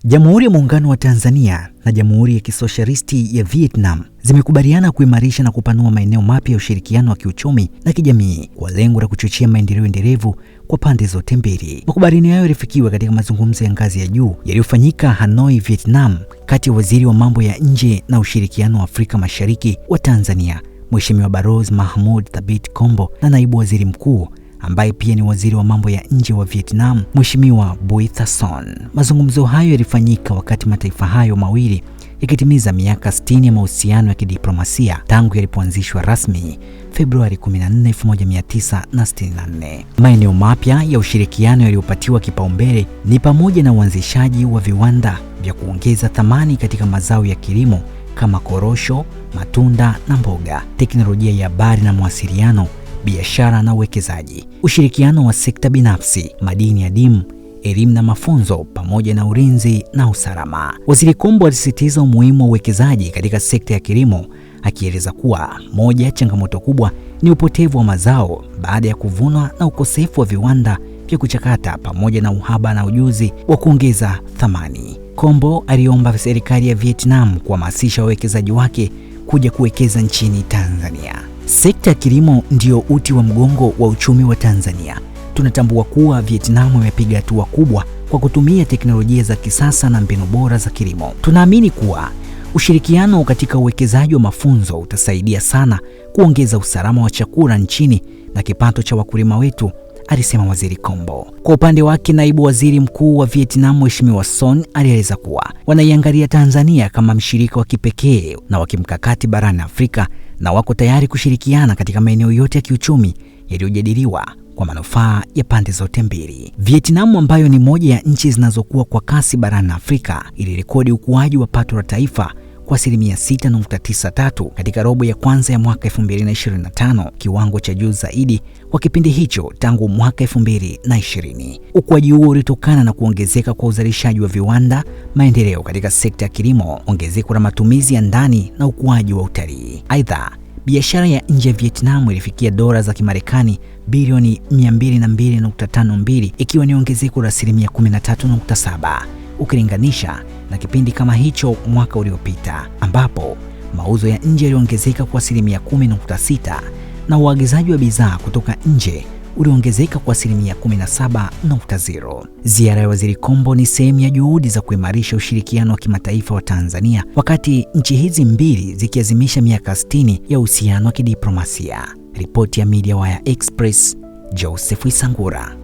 Jamhuri ya Muungano wa Tanzania na Jamhuri ya Kisoshalisti ya Vietnam zimekubaliana kuimarisha na kupanua maeneo mapya ya ushirikiano wa kiuchumi na kijamii kwa lengo la kuchochea maendeleo endelevu kwa pande zote mbili. Makubaliano hayo yalifikiwa katika mazungumzo ya ngazi ya juu yaliyofanyika Hanoi, Vietnam, kati ya Waziri wa Mambo ya Nje na Ushirikiano wa Afrika Mashariki wa Tanzania, Mheshimiwa Balozi Mahmoud Thabit Kombo, na Naibu Waziri Mkuu ambaye pia ni Waziri wa Mambo ya Nje wa Vietnam, Mheshimiwa Bui Tha Son. Mazungumzo hayo yalifanyika wakati mataifa hayo mawili yakitimiza miaka 60 ya mahusiano ya kidiplomasia tangu yalipoanzishwa rasmi Februari 14, 1964. Maeneo mapya ya ushirikiano yaliyopatiwa kipaumbele ni pamoja na uanzishaji wa viwanda vya kuongeza thamani katika mazao ya kilimo kama korosho, matunda na mboga, teknolojia ya habari na mawasiliano, biashara na uwekezaji, ushirikiano wa sekta binafsi, madini adimu, elimu na mafunzo, pamoja na ulinzi na usalama. Waziri Kombo alisisitiza umuhimu wa uwekezaji katika sekta ya kilimo, akieleza kuwa moja ya changamoto kubwa ni upotevu wa mazao baada ya kuvunwa na ukosefu wa viwanda vya kuchakata pamoja na uhaba na ujuzi wa kuongeza thamani. Kombo aliomba serikali ya Vietnam kuhamasisha wawekezaji wake kuja kuwekeza nchini Tanzania. Sekta ya kilimo ndio uti wa mgongo wa uchumi wa Tanzania. Tunatambua kuwa Vietnam imepiga hatua kubwa kwa kutumia teknolojia za kisasa na mbinu bora za kilimo. Tunaamini kuwa ushirikiano katika uwekezaji wa mafunzo utasaidia sana kuongeza usalama wa chakula nchini na kipato cha wakulima wetu, alisema Waziri Kombo. Kwa upande wake, Naibu Waziri Mkuu wa Vietnam, Mheshimiwa Son, alieleza kuwa wanaiangalia Tanzania kama mshirika wa kipekee na wa kimkakati barani Afrika na wako tayari kushirikiana katika maeneo yote ya kiuchumi yaliyojadiliwa kwa manufaa ya pande zote mbili. Vietnam, ambayo ni moja ya nchi zinazokuwa kwa kasi barani Afrika, ilirekodi ukuaji wa pato la taifa kwa 6.93 katika robo ya kwanza ya mwaka 2025, kiwango cha juu zaidi kwa kipindi hicho tangu mwaka 2020. Ukuaji huo ulitokana na kuongezeka kwa uzalishaji wa viwanda, maendeleo katika sekta ya kilimo, ongezeko la matumizi ya ndani na ukuaji wa utalii. Aidha, biashara ya nje ya Vietnam ilifikia dola za Kimarekani bilioni 202.52, ikiwa ni ongezeko la 13.7 ukilinganisha na kipindi kama hicho mwaka uliopita, ambapo mauzo ya nje yaliongezeka kwa 10.6 na uagizaji wa bidhaa kutoka nje uliongezeka kwa 17.0. Ziara ya Waziri Kombo ni sehemu ya juhudi za kuimarisha ushirikiano wa kimataifa wa Tanzania, wakati nchi hizi mbili zikiazimisha miaka 60 ya uhusiano wa kidiplomasia. Ripoti ya Media Wire Express, Joseph Isangura.